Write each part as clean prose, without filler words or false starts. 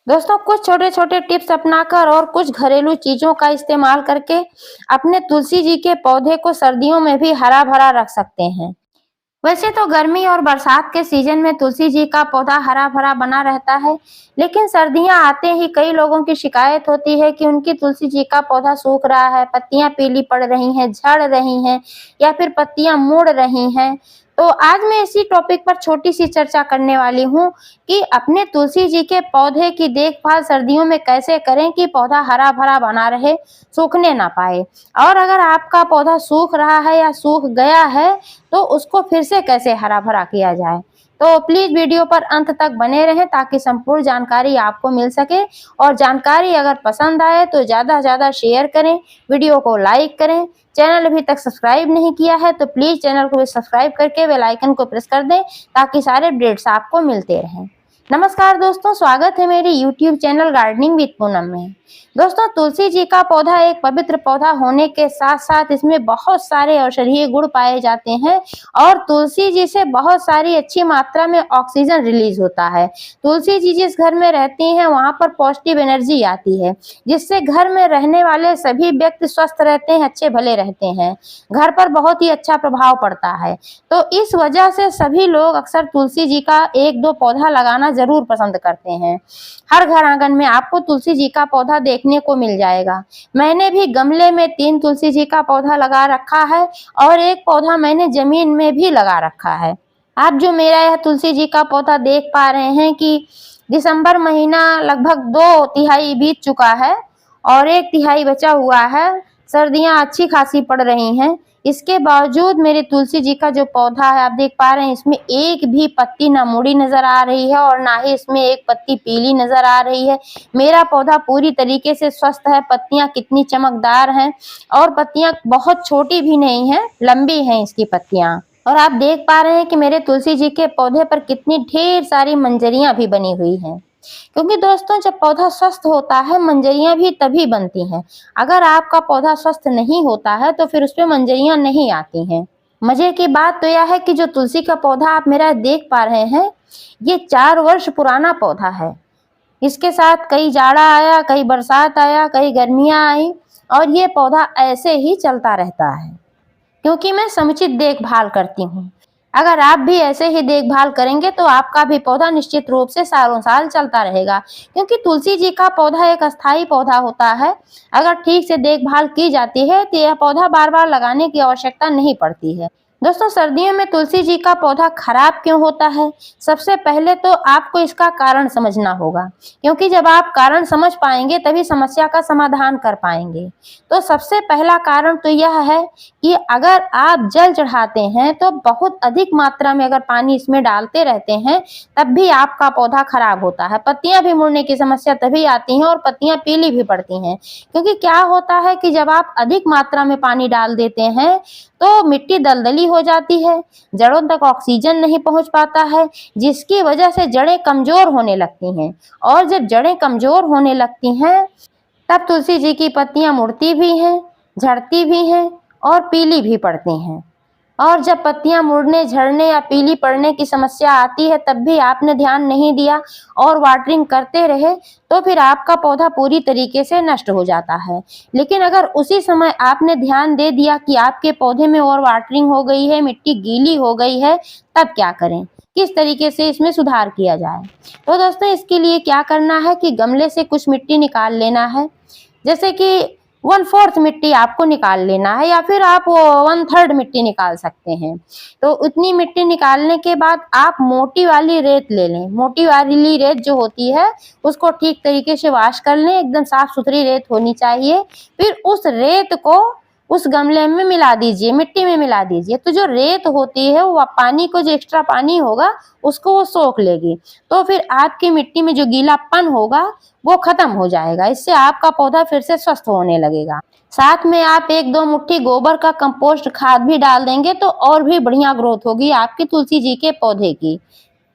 दोस्तों कुछ छोटे छोटे टिप्स अपनाकर और कुछ घरेलू चीजों का इस्तेमाल करके अपने तुलसी जी के पौधे को सर्दियों में भी हरा भरा रख सकते हैं। वैसे तो गर्मी और बरसात के सीजन में तुलसी जी का पौधा हरा भरा बना रहता है, लेकिन सर्दियां आते ही कई लोगों की शिकायत होती है कि उनकी तुलसी जी का पौधा सूख रहा है, पत्तियां पीली पड़ रही हैं, झड़ रही हैं या फिर पत्तियां मुड़ रही हैं। तो आज मैं इसी टॉपिक पर छोटी सी चर्चा करने वाली हूँ कि अपने तुलसी जी के पौधे की देखभाल सर्दियों में कैसे करें कि पौधा हरा भरा बना रहे, सूखने ना पाए। और अगर आपका पौधा सूख रहा है या सूख गया है तो उसको फिर से कैसे हरा भरा किया जाए। तो प्लीज वीडियो पर अंत तक बने रहें ताकि संपूर्ण जानकारी आपको मिल सके। और जानकारी अगर पसंद आए तो ज्यादा से ज्यादा शेयर करें, वीडियो को लाइक करें। चैनल अभी तक सब्सक्राइब नहीं किया है तो प्लीज चैनल को भी सब्सक्राइब करके बेल आइकन को प्रेस कर दें ताकि सारे अपडेट्स आपको मिलते रहें। नमस्कार दोस्तों, स्वागत है मेरे YouTube channel gardening with Poonam में। दोस्तों तुलसी जी का पौधा एक पवित्र पौधा होने के साथ साथ इसमें बहुत सारे औषधीय गुण पाए जाते हैं और तुलसी जी से बहुत सारी अच्छी मात्रा में ऑक्सीजन रिलीज होता है। तुलसी जी जिस घर में रहती हैं वहां पर पॉजिटिव एनर्जी आती है जिससे घर में रहने वाले सभी व्यक्ति स्वस्थ रहते हैं, अच्छे भले रहते हैं, घर पर बहुत ही अच्छा प्रभाव पड़ता है। तो इस वजह से सभी लोग अक्सर तुलसी जी का एक दो पौधा लगाना जरूर पसंद करते हैं। हर घर आंगन में आपको तुलसी जी का पौधा देखने को मिल जाएगा। मैंने भी गमले में 3 तुलसी जी का पौधा लगा रखा है और एक पौधा मैंने जमीन में भी लगा रखा है। आप जो मेरा यह तुलसी जी का पौधा देख पा रहे हैं कि दिसंबर महीना लगभग 2/3 बीत चुका है और 1/3 बचा हुआ है। सर्दियां अच्छी खासी पड़ रही हैं, इसके बावजूद मेरे तुलसी जी का जो पौधा है आप देख पा रहे हैं इसमें एक भी पत्ती ना मुड़ी नजर आ रही है और ना ही इसमें एक पत्ती पीली नजर आ रही है। मेरा पौधा पूरी तरीके से स्वस्थ है। पत्तियां कितनी चमकदार हैं और पत्तियां बहुत छोटी भी नहीं है, लंबी हैं इसकी पत्तियां। और आप देख पा रहे हैं कि मेरे तुलसी जी के पौधे पर कितनी ढेर सारी मंजरियां भी बनी हुई हैं, क्योंकि दोस्तों जब पौधा स्वस्थ होता है मंजरियां भी तभी बनती हैं। अगर आपका पौधा स्वस्थ नहीं होता है तो फिर उसमें मंजरियां नहीं आती हैं। मजे की बात तो यह है कि जो तुलसी का पौधा आप मेरा देख पा रहे हैं ये 4 वर्ष पुराना पौधा है। इसके साथ कई जाड़ा आया, कई बरसात आया, कई गर्मियां आई और ये पौधा ऐसे ही चलता रहता है क्योंकि मैं समुचित देखभाल करती हूँ। अगर आप भी ऐसे ही देखभाल करेंगे तो आपका भी पौधा निश्चित रूप से सालों साल चलता रहेगा, क्योंकि तुलसी जी का पौधा एक अस्थायी पौधा होता है। अगर ठीक से देखभाल की जाती है तो यह पौधा बार बार लगाने की आवश्यकता नहीं पड़ती है। दोस्तों सर्दियों में तुलसी जी का पौधा खराब क्यों होता है? सबसे पहले तो आपको इसका कारण समझना होगा, क्योंकि जब आप कारण समझ पाएंगे तभी समस्या का समाधान कर पाएंगे। तो सबसे पहला कारण तो यह है कि अगर आप जल चढ़ाते हैं तो बहुत अधिक मात्रा में अगर पानी इसमें डालते रहते हैं तब भी आपका पौधा खराब होता है। पत्तियां भी मुड़ने की समस्या तभी आती है और पत्तियां पीली भी पड़ती हैं, क्योंकि क्या होता है कि जब आप अधिक मात्रा में पानी डाल देते हैं तो मिट्टी दलदली हो जाती है, जड़ों तक ऑक्सीजन नहीं पहुंच पाता है, जिसकी वजह से जड़ें कमजोर होने लगती हैं। और जब जड़ें कमजोर होने लगती हैं तब तुलसी जी की पत्तियां मुड़ती भी हैं, झड़ती भी हैं और पीली भी पड़ती हैं। और जब पत्तियां मुड़ने, झड़ने या पीली पड़ने की समस्या आती है तब भी आपने ध्यान नहीं दिया और वाटरिंग करते रहे तो फिर आपका पौधा पूरी तरीके से नष्ट हो जाता है। लेकिन अगर उसी समय आपने ध्यान दे दिया कि आपके पौधे में और वाटरिंग हो गई है, मिट्टी गीली हो गई है, तब क्या करें, किस तरीके से इसमें सुधार किया जाए? तो दोस्तों इसके लिए क्या करना है कि गमले से कुछ मिट्टी निकाल लेना है, जैसे कि 1/4 मिट्टी आपको निकाल लेना है या फिर आप 1/3 मिट्टी निकाल सकते हैं। तो उतनी मिट्टी निकालने के बाद आप मोटी वाली रेत ले लें। मोटी वाली रेत जो होती है उसको ठीक तरीके से वॉश कर लें, एकदम साफ सुथरी रेत होनी चाहिए। फिर उस रेत को उस गमले में मिला दीजिए, मिट्टी में मिला दीजिए। तो जो रेत होती है वो पानी को, जो एक्स्ट्रा पानी होगा उसको वो सोख लेगी, तो फिर आपकी मिट्टी में जो गीलापन होगा वो खत्म हो जाएगा। इससे आपका पौधा फिर से स्वस्थ होने लगेगा। साथ में आप 1-2 मुट्ठी गोबर का कंपोस्ट खाद भी डाल देंगे तो और भी बढ़िया ग्रोथ होगी आपकी तुलसी जी के पौधे की।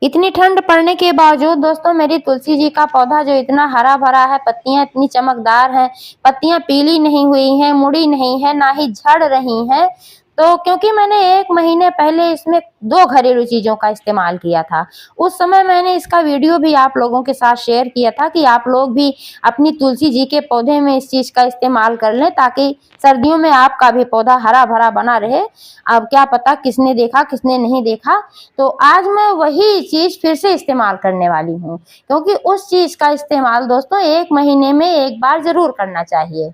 इतनी ठंड पड़ने के बावजूद दोस्तों मेरी तुलसी जी का पौधा जो इतना हरा भरा है, पत्तियां इतनी चमकदार हैं, पत्तियां पीली नहीं हुई हैं, मुड़ी नहीं है, ना ही झड़ रही हैं। तो क्योंकि मैंने 1 महीने पहले इसमें 2 घरेलू चीज़ों का इस्तेमाल किया था। उस समय मैंने इसका वीडियो भी आप लोगों के साथ शेयर किया था कि आप लोग भी अपनी तुलसी जी के पौधे में इस चीज़ का इस्तेमाल कर लें, ताकि सर्दियों में आपका भी पौधा हरा-भरा बना रहे। अब क्या पता किसने देखा, किसने नहीं देखा। तो आज मैं वही चीज़ फिर से इस्तेमाल करने वाली हूँ, क्योंकि उस चीज़ का इस्तेमाल दोस्तों 1 महीने में 1 बार ज़रूर करना चाहिए।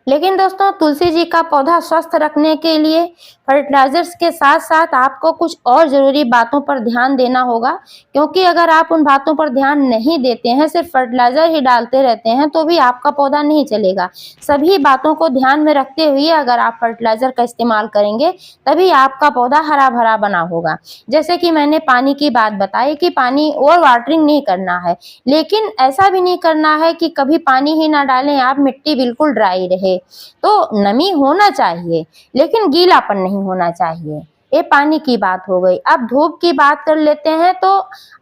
लेकिन दोस्तों तुलसी जी का पौधा स्वस्थ रखने के लिए फर्टिलाइजर्स के साथ साथ आपको कुछ और ज़रूरी बातों पर ध्यान देना होगा, क्योंकि अगर आप उन बातों पर ध्यान नहीं देते हैं, सिर्फ फर्टिलाइजर ही डालते रहते हैं, तो भी आपका पौधा नहीं चलेगा। सभी बातों को ध्यान में रखते हुए अगर आप फर्टिलाइजर का इस्तेमाल करेंगे, तभी आपका पौधा हरा भरा बना होगा। जैसे कि मैंने पानी की बात बताई कि पानी ओवर वाटरिंग नहीं करना है, लेकिन ऐसा भी नहीं करना है कि कभी पानी ही ना डालें आप, मिट्टी बिल्कुल ड्राई रहे। तो नमी होना चाहिए, लेकिन गीलापन नहीं होना चाहिए। ये पानी की बात हो गई। अब धूप की बात कर लेते हैं। तो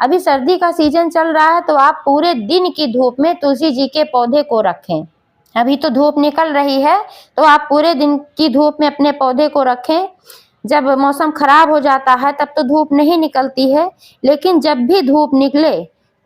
अभी सर्दी का सीजन चल रहा है, तो आप पूरे दिन की धूप में तुलसी जी के पौधे को रखें। अभी तो धूप निकल रही है, तो आप पूरे दिन की धूप में अपने पौधे को रखें। जब मौसम खराब हो जाता है तब तो धूप नहीं निकलती है, लेकिन जब भी धूप निकले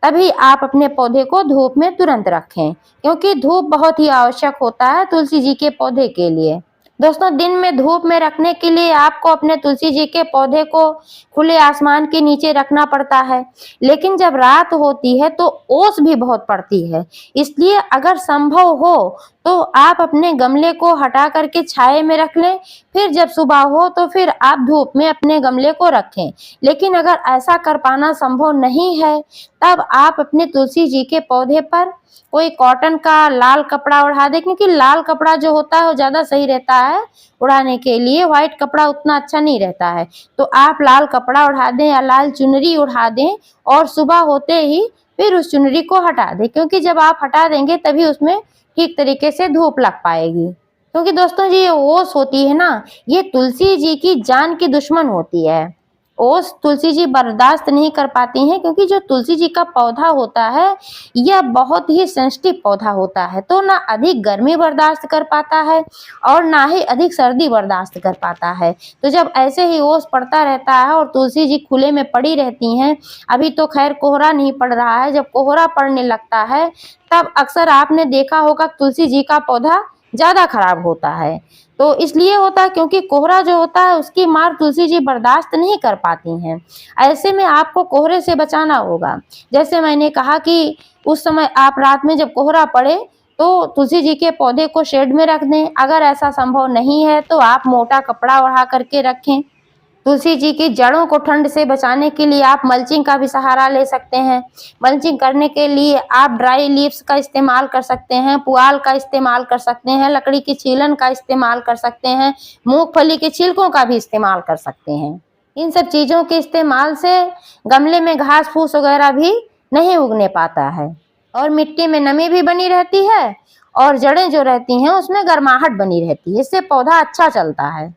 तभी आप अपने पौधे को धूप में तुरंत रखें, क्योंकि धूप बहुत ही आवश्यक होता है तुलसी जी के पौधे के लिए। दोस्तों दिन में धूप में रखने के लिए आपको अपने तुलसी जी के पौधे को खुले आसमान के नीचे रखना पड़ता है, लेकिन जब रात होती है तो ओस भी बहुत पड़ती है। इसलिए अगर संभव हो तो आप अपने गमले को हटा करके छाये में रख लें, फिर जब सुबह हो तो फिर आप धूप में अपने गमले को रखें। लेकिन अगर ऐसा कर पाना संभव नहीं है, तब आप अपने तुलसी जी के पौधे पर कोई कॉटन का लाल कपड़ा ओढ़ा दें, क्योंकि लाल कपड़ा जो होता है वो ज़्यादा सही रहता है उड़ाने के लिए, व्हाइट कपड़ा उतना अच्छा नहीं रहता है। तो आप लाल कपड़ा ओढ़ा दें या लाल चुनरी ओढ़ा दें, और सुबह होते ही फिर उस चुनरी को हटा दें, क्योंकि जब आप हटा देंगे तभी उसमें ठीक तरीके से धूप लग पाएगी। क्योंकि दोस्तों जी ये ओस होती है ना, ये तुलसी जी की जान की दुश्मन होती है। ओस तुलसी जी बर्दाश्त नहीं कर पाती हैं, क्योंकि जो तुलसी जी का पौधा होता है यह बहुत ही सेंसिटिव पौधा होता है। तो ना अधिक गर्मी बर्दाश्त कर पाता है और ना ही अधिक सर्दी बर्दाश्त कर पाता है। तो जब ऐसे ही ओस पड़ता रहता है और तुलसी जी खुले में पड़ी रहती हैं, अभी तो खैर कोहरा नहीं पड़ रहा है, जब कोहरा पड़ने लगता है तब अक्सर आपने देखा होगा तुलसी जी का पौधा ज़्यादा खराब होता है। तो इसलिए होता है क्योंकि कोहरा जो होता है उसकी मार तुलसी जी बर्दाश्त नहीं कर पाती हैं। ऐसे में आपको कोहरे से बचाना होगा। जैसे मैंने कहा कि उस समय आप रात में जब कोहरा पड़े तो तुलसी जी के पौधे को शेड में रख दें। अगर ऐसा संभव नहीं है तो आप मोटा कपड़ा ओढ़ा करके रखें। तुलसी जी की जड़ों को ठंड से बचाने के लिए आप मल्चिंग का भी सहारा ले सकते हैं। मल्चिंग करने के लिए आप ड्राई लीव्स का इस्तेमाल कर सकते हैं, पुआल का इस्तेमाल कर सकते हैं, लकड़ी की छीलन का इस्तेमाल कर सकते हैं, मूंगफली के छिलकों का भी इस्तेमाल कर सकते हैं। इन सब चीज़ों के इस्तेमाल से गमले में घास फूस वगैरह भी नहीं उगने पाता है, और मिट्टी में नमी भी बनी रहती है, और जड़ें जो रहती हैं उसमें गर्माहट बनी रहती है। इससे पौधा अच्छा चलता है।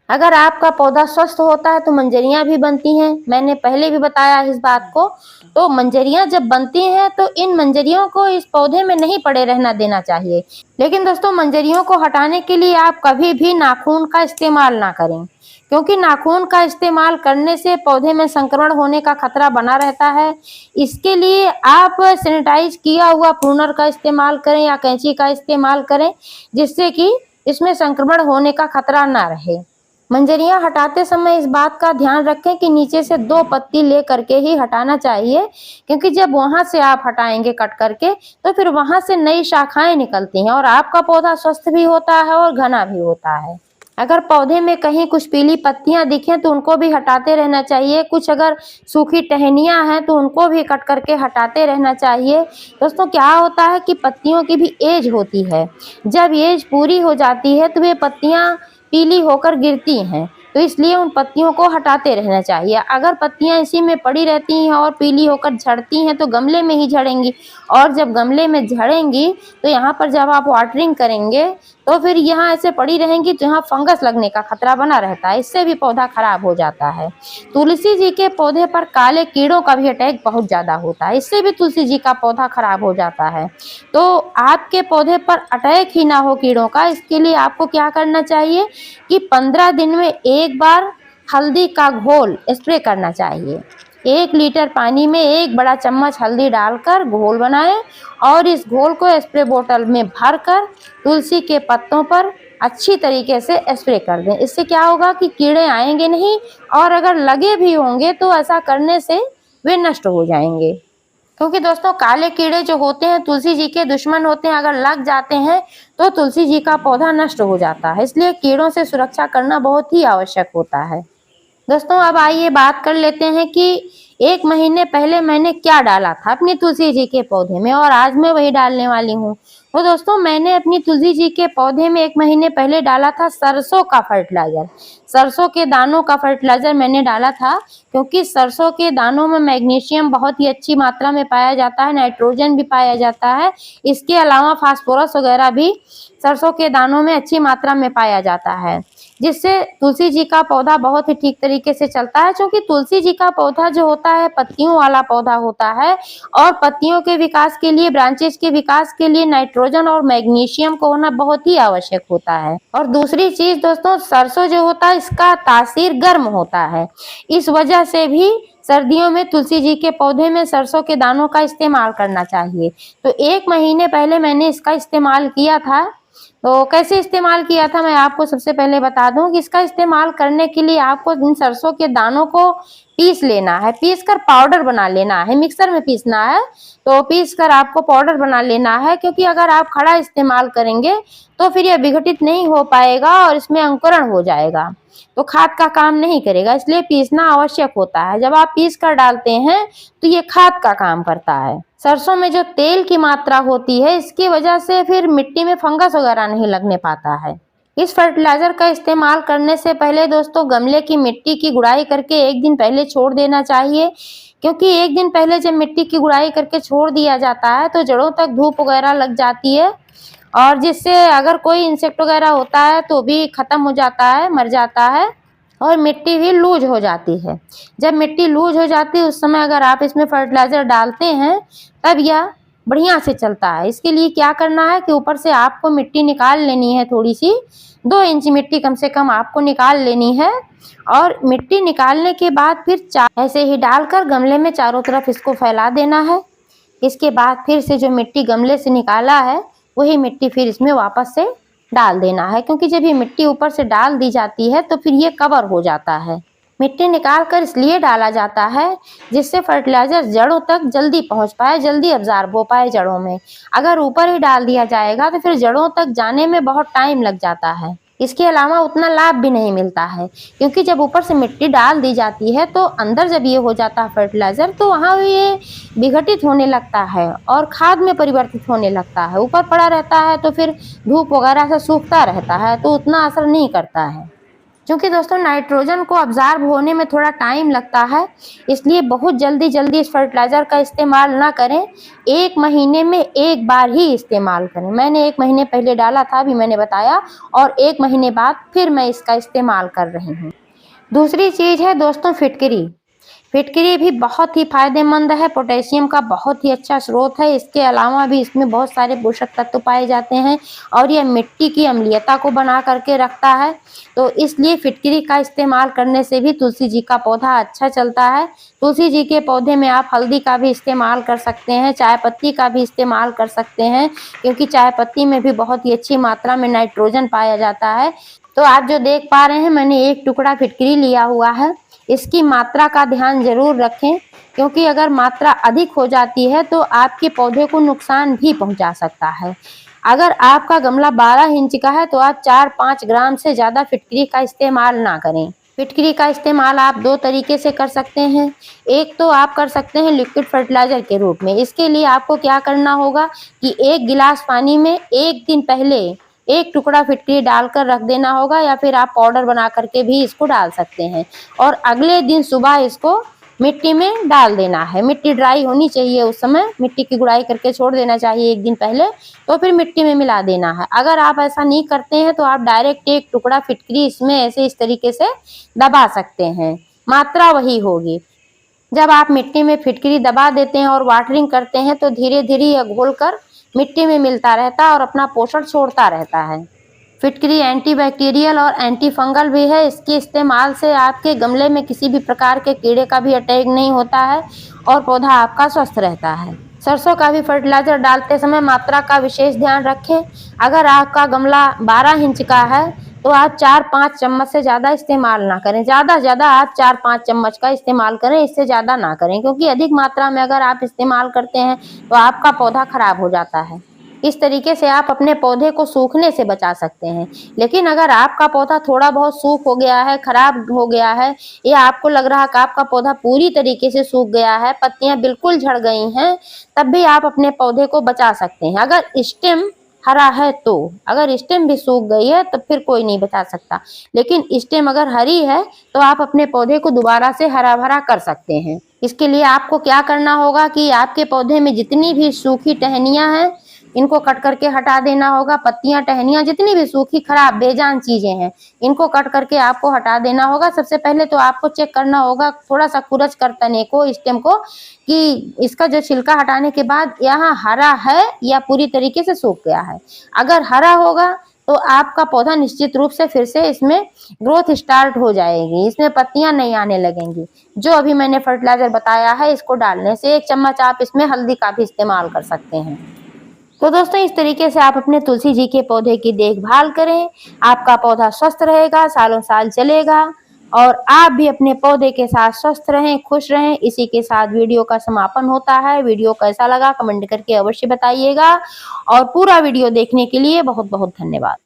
अगर आपका पौधा स्वस्थ होता है तो मंजरियां भी बनती हैं। मैंने पहले भी बताया इस बात को। तो मंजरियां जब बनती हैं तो इन मंजरियों को इस पौधे में नहीं पड़े रहना देना चाहिए। लेकिन दोस्तों मंजरियों को हटाने के लिए आप कभी भी नाखून का इस्तेमाल ना करें, क्योंकि नाखून का इस्तेमाल करने से पौधे में संक्रमण होने का खतरा बना रहता है। इसके लिए आप सैनिटाइज किया हुआ प्रूनर का इस्तेमाल करें या कैंची का इस्तेमाल करें, जिससे कि इसमें संक्रमण होने का खतरा ना रहे। मंजरियां हटाते समय इस बात का ध्यान रखें कि नीचे से 2 पत्ती ले करके ही हटाना चाहिए, क्योंकि जब वहां से आप हटाएंगे कट करके तो फिर वहां से नई शाखाएं निकलती हैं और आपका पौधा स्वस्थ भी होता है और घना भी होता है। अगर पौधे में कहीं कुछ पीली पत्तियां दिखें तो उनको भी हटाते रहना चाहिए। कुछ अगर सूखी टहनियां हैं तो उनको भी कट करके हटाते रहना चाहिए। दोस्तों क्या होता है कि पत्तियों की भी एज होती है। जब एज पूरी हो जाती है तो वे पत्तियां पीली होकर गिरती हैं, तो इसलिए उन पत्तियों को हटाते रहना चाहिए। अगर पत्तियां इसी में पड़ी रहती हैं और पीली होकर झड़ती हैं तो गमले में ही झड़ेंगी, और जब गमले में झड़ेंगी तो यहाँ पर जब आप वाटरिंग करेंगे तो फिर यहाँ ऐसे पड़ी रहेंगी तो यहाँ फंगस लगने का खतरा बना रहता है। इससे भी पौधा खराब हो जाता है। तुलसी जी के पौधे पर काले कीड़ों का भी अटैक बहुत ज़्यादा होता है, इससे भी तुलसी जी का पौधा खराब हो जाता है। तो आपके पौधे पर अटैक ही ना हो कीड़ों का, इसके लिए आपको क्या करना चाहिए कि 15 दिन में एक बार हल्दी का घोल स्प्रे करना चाहिए। 1 लीटर पानी में 1 बड़ा चम्मच हल्दी डालकर घोल बनाएं और इस घोल को स्प्रे बोतल में भरकर तुलसी के पत्तों पर अच्छी तरीके से स्प्रे कर दें। इससे क्या होगा कि कीड़े आएंगे नहीं, और अगर लगे भी होंगे तो ऐसा करने से वे नष्ट हो जाएंगे। क्योंकि दोस्तों काले कीड़े जो होते हैं तुलसी जी के दुश्मन होते हैं, अगर लग जाते हैं तो तुलसी जी का पौधा नष्ट हो जाता है। इसलिए कीड़ों से सुरक्षा करना बहुत ही आवश्यक होता है। दोस्तों अब आइए बात कर लेते हैं कि 1 महीने पहले मैंने क्या डाला था अपनी तुलसी जी के पौधे में, और आज मैं वही डालने वाली हूँ। तो दोस्तों मैंने अपनी तुलसी जी के पौधे में 1 महीने पहले डाला था सरसों का फर्टिलाइजर। सरसों के दानों का फर्टिलाइजर मैंने डाला था, क्योंकि सरसों के दानों में मैग्नीशियम बहुत ही अच्छी मात्रा में पाया जाता है, नाइट्रोजन भी पाया जाता है। इसके अलावा फास्फोरस वगैरह भी सरसों के दानों में अच्छी मात्रा में पाया जाता है, जिससे तुलसी जी का पौधा बहुत ही ठीक तरीके से चलता है। क्योंकि तुलसी जी का पौधा जो होता है पत्तियों वाला पौधा होता है, और पत्तियों के विकास के लिए, ब्रांचेस के विकास के लिए नाइट्रोजन और मैग्नीशियम को होना बहुत ही आवश्यक होता है। और दूसरी चीज दोस्तों, सरसों जो होता है इसका तासीर गर्म होता है, इस वजह से भी सर्दियों में तुलसी जी के पौधे में सरसों के दानों का इस्तेमाल करना चाहिए। तो 1 महीने पहले मैंने इसका इस्तेमाल किया था। तो कैसे इस्तेमाल किया था मैं आपको सबसे पहले बता दूं कि इसका इस्तेमाल करने के लिए आपको इन सरसों के दानों को पीस लेना है, पीस कर पाउडर बना लेना है, मिक्सर में पीसना है। तो पीस कर आपको पाउडर बना लेना है, क्योंकि अगर आप खड़ा इस्तेमाल करेंगे तो फिर यह विघटित नहीं हो पाएगा और इसमें अंकुरण हो जाएगा, तो खाद का काम नहीं करेगा। इसलिए पीसना आवश्यक होता है। जब आप पीस कर डालते हैं तो ये खाद का काम करता है। सरसों में जो तेल की मात्रा होती है इसकी वजह से फिर मिट्टी में फंगस वगैरह नहीं लगने पाता है। इस फर्टिलाइजर का इस्तेमाल करने से पहले दोस्तों गमले की मिट्टी की गुड़ाई करके 1 दिन पहले छोड़ देना चाहिए, क्योंकि 1 दिन पहले जब मिट्टी की गुड़ाई करके छोड़ दिया जाता है तो जड़ों तक धूप वगैरह लग जाती है, और जिससे अगर कोई इंसेक्ट वगैरह होता है तो भी खत्म हो जाता है, मर जाता है, और मिट्टी भी लूज हो जाती है। जब मिट्टी लूज हो जाती है उस समय अगर आप इसमें फर्टिलाइजर डालते हैं तब यह बढ़िया से चलता है। इसके लिए क्या करना है कि ऊपर से आपको मिट्टी निकाल लेनी है, थोड़ी सी 2 इंच मिट्टी कम से कम आपको निकाल लेनी है, और मिट्टी निकालने के बाद फिर ऐसे ही डालकर गमले में चारों तरफ इसको फैला देना है। इसके बाद फिर से जो मिट्टी गमले से निकाला है वही मिट्टी फिर इसमें वापस से डाल देना है, क्योंकि जब ये मिट्टी ऊपर से डाल दी जाती है तो फिर ये कवर हो जाता है। मिट्टी निकाल कर इसलिए डाला जाता है जिससे फर्टिलाइजर जड़ों तक जल्दी पहुंच पाए, जल्दी अब्जॉर्ब हो पाए जड़ों में। अगर ऊपर ही डाल दिया जाएगा तो फिर जड़ों तक जाने में बहुत टाइम लग जाता है। इसके अलावा उतना लाभ भी नहीं मिलता है, क्योंकि जब ऊपर से मिट्टी डाल दी जाती है तो अंदर जब ये हो जाता है फर्टिलाइजर तो वहाँ ये विघटित होने लगता है और खाद में परिवर्तित होने लगता है। ऊपर पड़ा रहता है तो फिर धूप वगैरह से सूखता रहता है तो उतना असर नहीं करता है। क्योंकि दोस्तों नाइट्रोजन को अब्जॉर्ब होने में थोड़ा टाइम लगता है, इसलिए बहुत जल्दी इस फर्टिलाइजर का इस्तेमाल ना करें। 1 महीने में 1 बार ही इस्तेमाल करें। मैंने 1 महीने पहले डाला था, अभी मैंने बताया, और 1 महीने बाद फिर मैं इसका इस्तेमाल कर रही हूँ। दूसरी चीज़ है दोस्तों फिटकरी। फिटकरी भी बहुत ही फायदेमंद है, पोटेशियम का बहुत ही अच्छा स्रोत है। इसके अलावा भी इसमें बहुत सारे पोषक तत्व पाए जाते हैं और यह मिट्टी की अम्लीयता को बना करके रखता है। तो इसलिए फिटकरी का इस्तेमाल करने से भी तुलसी जी का पौधा अच्छा चलता है। तुलसी जी के पौधे में आप हल्दी का भी इस्तेमाल कर सकते हैं, चाय पत्ती का भी इस्तेमाल कर सकते हैं, क्योंकि चाय पत्ती में भी बहुत ही अच्छी मात्रा में नाइट्रोजन पाया जाता है। तो आप जो देख पा रहे हैं मैंने 1 टुकड़ा फिटकरी लिया हुआ है। इसकी मात्रा का ध्यान जरूर रखें, क्योंकि अगर मात्रा अधिक हो जाती है तो आपके पौधे को नुकसान भी पहुंचा सकता है। अगर आपका गमला 12 इंच का है तो आप 4-5 ग्राम से ज़्यादा फिटकरी का इस्तेमाल ना करें। फिटकरी का इस्तेमाल आप 2 तरीके से कर सकते हैं। एक तो आप कर सकते हैं लिक्विड फर्टिलाइजर के रूप में। इसके लिए आपको क्या करना होगा कि 1 गिलास पानी में 1 दिन पहले 1 टुकड़ा फिटकरी डालकर रख देना होगा, या फिर आप पाउडर बना करके भी इसको डाल सकते हैं, और अगले दिन सुबह इसको मिट्टी में डाल देना है। मिट्टी ड्राई होनी चाहिए, उस समय मिट्टी की गुड़ाई करके छोड़ देना चाहिए 1 दिन पहले, तो फिर मिट्टी में मिला देना है। अगर आप ऐसा नहीं करते हैं तो आप डायरेक्ट 1 टुकड़ा फिटकरी इसमें ऐसे इस तरीके से दबा सकते हैं, मात्रा वही होगी। जब आप मिट्टी में फिटकरी दबा देते हैं और वाटरिंग करते हैं तो धीरे धीरे यह घोल कर मिट्टी में मिलता रहता है और अपना पोषण छोड़ता रहता है। फिटकरी एंटीबैक्टीरियल और एंटी फंगल भी है। इसके इस्तेमाल से आपके गमले में किसी भी प्रकार के कीड़े का भी अटैक नहीं होता है और पौधा आपका स्वस्थ रहता है। सरसों का भी फर्टिलाइजर डालते समय मात्रा का विशेष ध्यान रखें। अगर आपका गमला 12 इंच का है तो आप 4-5 चम्मच से ज़्यादा इस्तेमाल ना करें। ज़्यादा से ज़्यादा आप 4-5 चम्मच का इस्तेमाल करें, इससे ज़्यादा ना करें, क्योंकि अधिक मात्रा में अगर आप इस्तेमाल करते हैं तो आपका पौधा खराब हो जाता है। इस तरीके से आप अपने पौधे को सूखने से बचा सकते हैं। लेकिन अगर आपका पौधा थोड़ा बहुत सूख हो गया है, खराब हो गया है, या आपको लग रहा है कि आपका पौधा पूरी तरीके से सूख गया है, पत्तियां बिल्कुल झड़ गई हैं, तब भी आप अपने पौधे को बचा सकते हैं। अगर स्टेम हरा है तो, अगर स्टेम भी सूख गई है तो फिर कोई नहीं बचा सकता, लेकिन स्टेम अगर हरी है तो आप अपने पौधे को दोबारा से हरा भरा कर सकते हैं। इसके लिए आपको क्या करना होगा कि आपके पौधे में जितनी भी सूखी टहनियां हैं इनको कट करके हटा देना होगा। पत्तियां, टहनियां, जितनी भी सूखी खराब बेजान चीजें हैं इनको कट करके आपको हटा देना होगा। सबसे पहले तो आपको चेक करना होगा थोड़ा सा खुरच कर तने को, स्टेम को, कि इसका जो छिलका हटाने के बाद यहाँ हरा है या पूरी तरीके से सूख गया है। अगर हरा होगा तो आपका पौधा निश्चित रूप से फिर से इसमें ग्रोथ स्टार्ट हो जाएगी, इसमें पत्तियां नहीं आने लगेंगी। जो अभी मैंने फर्टिलाइजर बताया है इसको डालने से 1 चम्मच आप इसमें हल्दी का भी इस्तेमाल कर सकते हैं। तो दोस्तों इस तरीके से आप अपने तुलसी जी के पौधे की देखभाल करें, आपका पौधा स्वस्थ रहेगा, सालों साल चलेगा और आप भी अपने पौधे के साथ स्वस्थ रहें, खुश रहें। इसी के साथ वीडियो का समापन होता है। वीडियो कैसा लगा कमेंट करके अवश्य बताइएगा और पूरा वीडियो देखने के लिए बहुत बहुत धन्यवाद।